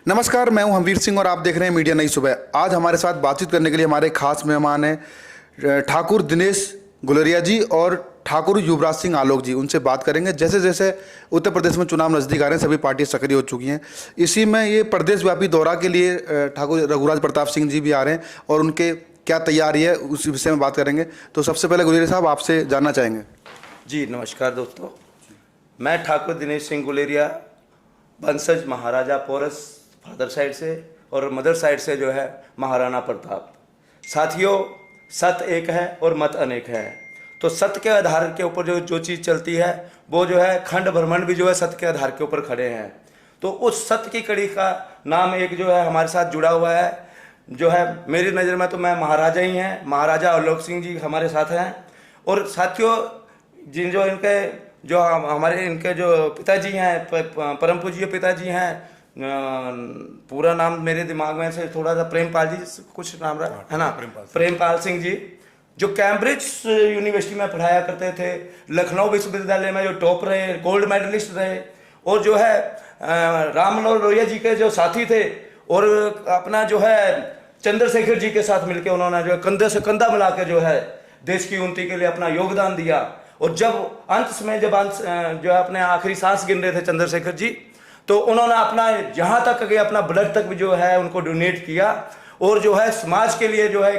नमस्कार, मैं हूं हमवीर सिंह और आप देख रहे हैं मीडिया नई सुबह। आज हमारे साथ बातचीत करने के लिए हमारे खास मेहमान हैं ठाकुर दिनेश गुलेरिया जी और ठाकुर युवराज सिंह आलोक जी। उनसे बात करेंगे। जैसे जैसे उत्तर प्रदेश में चुनाव नज़दीक आ रहे हैं, सभी पार्टियां सक्रिय हो चुकी हैं। इसी में ये प्रदेश व्यापी दौरा के लिए ठाकुर रघुराज प्रताप सिंह जी भी आ रहे हैं और उनके क्या तैयारी है उस विषय में बात करेंगे। तो सबसे पहले गुलेरिया साहब आपसे जानना चाहेंगे। जी नमस्कार दोस्तों, मैं ठाकुर दिनेश सिंह गुलेरिया, वंशज महाराजा पोरस फादर साइड से और मदर साइड से जो है महाराणा प्रताप। साथियों, सत्य एक है और मत अनेक है। तो सत्य के आधार के ऊपर जो चीज़ चलती है वो जो है खंड ब्रह्मांड भी जो है सत्य के आधार के ऊपर खड़े हैं। तो उस सत्य की कड़ी का नाम एक जो है हमारे साथ जुड़ा हुआ है, जो है मेरी नज़र में तो मैं महाराजा ही हैं, महाराजा आलोक सिंह जी हमारे साथ हैं। और साथियों, जिन जो इनके जो हमारे इनके जो पिताजी हैं, परम पूज्य पिताजी हैं, पूरा नाम मेरे दिमाग में से थोड़ा सा प्रेमपाल जी कुछ नाम रहा है ना, प्रेमपाल सिंह जी, जो कैम्ब्रिज यूनिवर्सिटी में पढ़ाया करते थे, लखनऊ विश्वविद्यालय में जो टॉप रहे, गोल्ड मेडलिस्ट रहे, और जो है राम मनोहर लोहिया जी के जो साथी थे, और अपना जो है चंद्रशेखर जी के साथ मिलकर उन्होंने जो कंधे से कंधा मिला के जो है देश की उन्नति के लिए अपना योगदान दिया। और जब अंत में जो है अपने आखिरी सांस गिन रहे थे चंद्रशेखर जी, तो उन्होंने अपना यहाँ तक कि अपना ब्लड तक भी जो है उनको डोनेट किया और जो है समाज के लिए जो है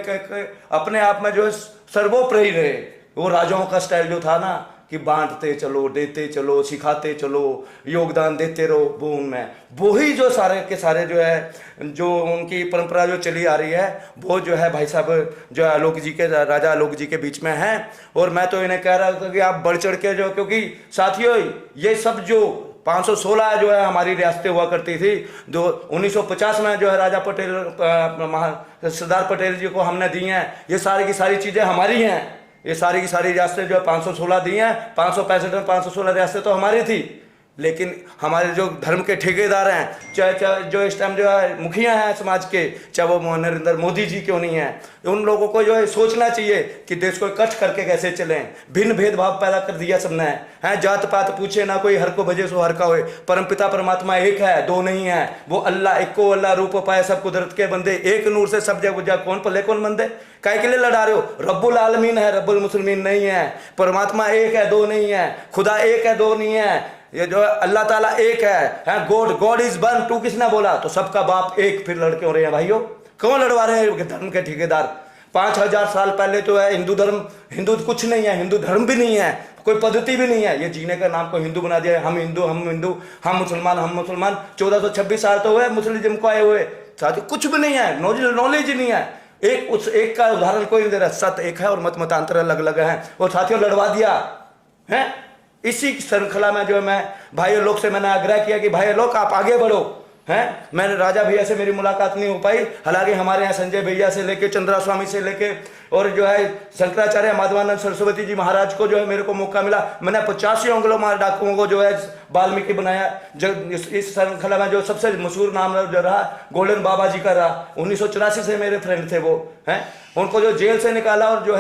अपने आप में जो है सर्वोपरि रहे। वो राजाओं का स्टाइल जो था ना कि बांटते चलो, देते चलो, सिखाते चलो, योगदान देते रहो, वो उनमें वही जो सारे के सारे जो है जो उनकी परंपरा जो चली आ रही है वो जो है भाई साहब जो है आलोक जी के, राजा आलोक जी के बीच में हैं। और मैं तो इन्हें कह रहा था कि आप बढ़ चढ़ के जो, क्योंकि साथियों ये सब जो 516 जो है हमारी रियासतें हुआ करती थी, जो 1950 में जो है राजा पटेल सरदार पटेल जी को हमने दी हैं, ये सारी की सारी चीज़ें हमारी हैं। ये सारी की सारी रियासतें जो है 516 दी हैं, 565 में 516 रियासतें तो हमारी थी। लेकिन हमारे जो धर्म के ठेकेदार हैं, चाहे जो इस टाइम जो है मुखिया हैं समाज के, चाहे वो नरेंद्र मोदी जी क्यों नहीं है, उन लोगों को जो है सोचना चाहिए कि देश को इकट्ठ करके कैसे चलें। भिन्न भेदभाव पैदा कर दिया सबने है, जात पात पूछे ना कोई, हर को भजे सो हर का होए। परमपिता परमात्मा एक है, दो नहीं है, वो अल्लाह इक्को अल्लाह रूप पाए सब कुदरत के बंदे, एक नूर से सब जग बुझा कौन पले कौन बंदे। काय के लिए लड़ा रहे हो? रब्बुल आलमीन है, रब्बुल मुसलमीन नहीं है। परमात्मा एक है, दो नहीं है। खुदा एक है, दो नहीं है। ये जो अल्लाह ताला एक है, गॉड इज वन, टू किसने बोला? तो सबका बाप एक। फिर लड़के हो रहे हैं भाइयों, कौन लड़वा रहे हैं? धर्म के ठेकेदार। 5000 साल पहले तो है हिंदू धर्म, हिंदू कुछ नहीं है, हिंदू धर्म भी नहीं है, कोई पद्धति भी नहीं है। ये जीने का नाम को हिंदू बना दिया है। हम हिंदू, हम हिंदू, हम मुसलमान। 1426 साल तो हुए मुस्लिम को आए हुए, साथ कुछ भी नहीं है, नॉलेज नहीं है। एक का उदाहरण कोई नहीं दे रहा। सत्य एक है और मतांतर अलग अलग है। और साथियों लड़वा दिया है। इसी श्रृंखला में जो है मैं भाई लोग से मैंने आग्रह किया कि भाई लोग आप आगे बढ़ो हैं। मैंने राजा भैया से मेरी मुलाकात नहीं हो पाई, हालांकि हमारे यहाँ संजय भैया से लेके, चंद्रा स्वामी से लेके, और जो है शंकराचार्य माधवानंद सरस्वती जी महाराज को जो है मेरे को मौका मिला। मैंने 85 अंग्लो डाकुओं को जो है वाल्मीकि बनाया। जब इस श्रृंखला में जो सबसे मशहूर नाम जो रहा गोल्डन बाबा जी का रहा। 1984 से मेरे फ्रेंड थे वो हैं, उनको जो जेल से निकाला और जो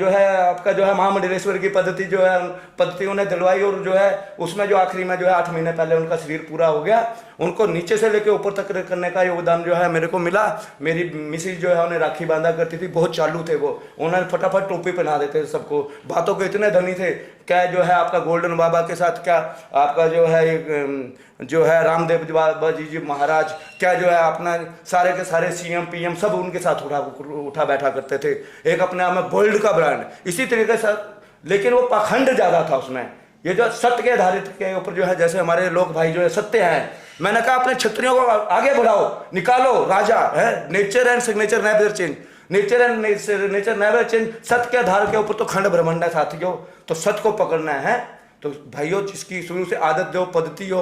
है आपका जो है महामंडलेश्वर की पद्धति उन्हें दिलवाई। और जो है उसमें जो आखिरी में जो है 8 महीने पहले उनका शरीर पूरा हो गया। उनको नीचे से लेके ऊपर तक करने का योगदान जो है मेरे को मिला। मेरी मिसिज जो है उन्हें राखी बांधा करती थी, बहुत चालू थे वो, उन्होंने फटाफट टोपी पहना देते थे सबको। बातों के इतने धनी थे। क्या जो है आपका गोल्डन बाबा के साथ, क्या आपका जो है रामदेव बाबा जी महाराज, क्या जो है अपना सारे के सारे सीएम पीएम सब उनके साथ उठा बैठा करते थे। एक अपने आप में गोल्ड का ब्रांड इसी तरीके से। लेकिन वो पाखंड ज्यादा था उसमें। ये जो सत्य के आधारित के ऊपर जो है, जैसे हमारे लोग भाई जो है सत्य हैं, मैंने कहा अपने क्षत्रियों को आगे बढ़ाओ, निकालो राजा है। Nature and signature never change, nature and nature never change. सत्य के आधार के ऊपर तो खंड ब्रह्मांड है साथियों। तो सत्य को पकड़ना है। तो भाइयों जिसकी शुरू से आदत जो पद्धति हो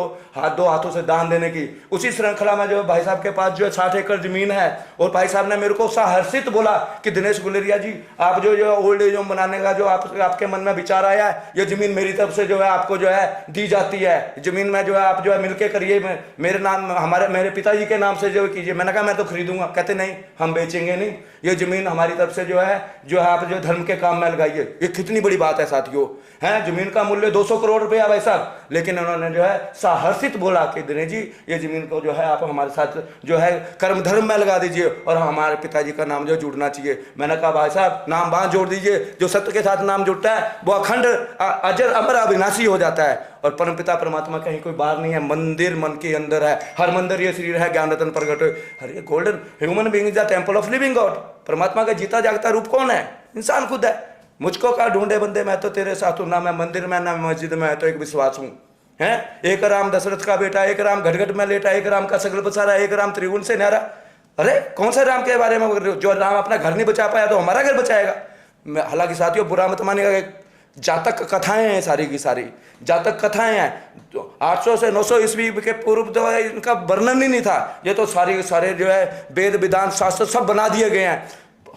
दो हाथों से दान देने की, उसी श्रृंखला में जो भाई साहब के पास जो है 60 एकड़ जमीन है। और भाई साहब ने मेरे को सहर्षित बोला कि दिनेश गुलेरिया जी, आप जो ओल्ड एज होम बनाने का जो आपके मन में विचार आया है, ये जमीन मेरी तरफ से जो है आपको जो है दी जाती है। जमीन में जो है आप जो है मिलकर करिए, मेरे नाम मेरे पिताजी के नाम से जो कीजिए। मैंने कहा मैं तो खरीदूंगा। कहते नहीं, हम बेचेंगे नहीं, ये जमीन हमारी तरफ से जो है आप जो धर्म के काम में लगाइए। ये कितनी बड़ी बात है साथियों। है जमीन का मूल्य 2 200 करोड़ रुपया भाई साहब, लेकिन उन्होंने जो है साहसित बोला कि दिनेश जी ये जमीन को जो है आप हमारे साथ जो है कर्म धर्म में लगा दीजिए और हमारे पिताजी का नाम जो जुड़ना चाहिए। मैंने कहा भाई साहब नाम वहां जोड़ दीजिए, जो सत्य के साथ नाम जुड़ता है वो अखंड अजर अमर अविनाशी हो जाता है। और परमपिता परमात्मा कहीं कोई बाहर नहीं है, मंदिर मन के अंदर है, हर मंदिर ये शरीर है ज्ञान रत्न प्रगट हो। अरे golden human being is the temple of living God. परमात्मा का जीता जागता रूप कौन है? इंसान खुद है। मुझको का ढूंढे बंदे, मैं तो तेरे साथ हूं, ना मैं मंदिर में ना मस्जिद में, है तो एक विश्वास हूं। है एक राम दशरथ का बेटा, एक राम घटघट में लेटा, एक राम का सगल बसारा, एक राम त्रिगुण से न्यारा। अरे कौन सा राम के बारे में बोल रहे हो? जो राम अपना घर नहीं बचा पाया तो हमारा घर बचाएगा। हालांकि साथियों बुरा मत मानिएगा, जातक कथाएं हैं, सारी की सारी जातक कथाएं हैं। तो 800 से 900 ईस्वी के पूर्व तो इनका वर्णन ही नहीं था। ये तो सारे सारे जो है वेद विधान शास्त्र सब बना दिए गए हैं।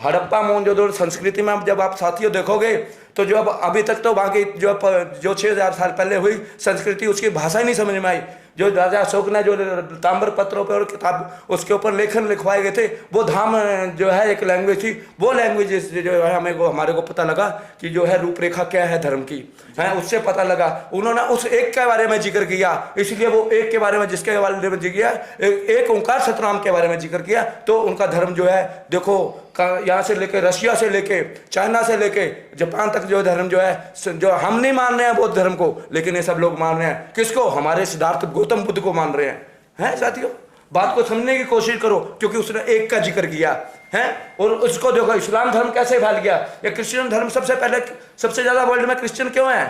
हड़प्पा मोहनजोदड़ो संस्कृति में जब आप साथियों देखोगे तो जो अब अभी तक तो वहाँ की जो 6000 साल पहले हुई संस्कृति, उसकी भाषा ही नहीं समझ में आई। जो राजा अशोक ने जो ताम्र पत्रों पर और किताब उसके ऊपर लेखन लिखवाए गए थे, वो धाम जो है एक लैंग्वेज थी। वो लैंग्वेज जो है हमारे को पता लगा कि जो है रूपरेखा क्या है धर्म की, है उससे पता लगा। उन्होंने उस एक के बारे में जिक्र किया, इसलिए वो एक के बारे में जिसके बारे में जिक्र किया, एक ओंकार सतनाम के बारे में जिक्र किया, तो उनका धर्म जो है देखो यहाँ से लेके रशिया से लेके चाइना से लेके जापान तक जो धर्म जो है, जो हम नहीं मान रहे हैं बौद्ध धर्म को, लेकिन ये सब लोग मान रहे हैं। किसको? हमारे सिद्धार्थ गौतम बुद्ध को मान रहे हैं साथियों। बात को समझने की कोशिश करो, क्योंकि उसने एक का जिक्र किया है। और उसको देखो इस्लाम धर्म कैसे फैल गया, या क्रिश्चियन धर्म सबसे पहले सबसे ज्यादा वर्ल्ड में क्रिश्चियन क्यों है?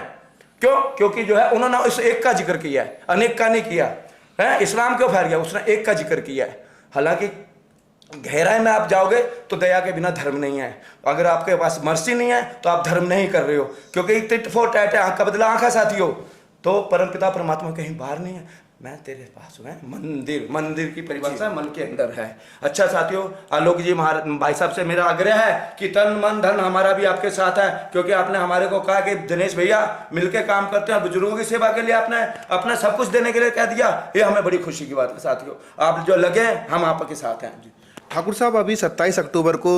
क्यों? क्योंकि जो है उन्होंने इस एक का जिक्र किया है, अनेक का नहीं किया है। इस्लाम क्यों फैल गया? उसने एक का जिक्र किया है। हालांकि गहराई में आप जाओगे तो दया के बिना धर्म नहीं है। अगर आपके पास मर्सी नहीं है तो आप धर्म नहीं कर रहे हो, क्योंकि टिट फॉर टैट है, आंख का बदला आंख है साथियों। तो परमपिता परमात्मा कहीं बाहर नहीं है, मैं तेरे पास हूँ। मंदिर, मंदिर की परिभाषा मन के अंदर है। अच्छा साथियों, आलोक जी भाई साहब से मेरा आग्रह है कि तन मन धन हमारा भी आपके साथ है, क्योंकि आपने हमारे को कहा कि दिनेश भैया मिलके काम करते हैं, बुजुर्गों की सेवा के लिए आपने अपना सब कुछ देने के लिए कह दिया। ये हमें बड़ी खुशी की बात है साथियों। आप जो लगे हम आपके साथ हैं। ठाकुर साहब अभी 27 अक्टूबर को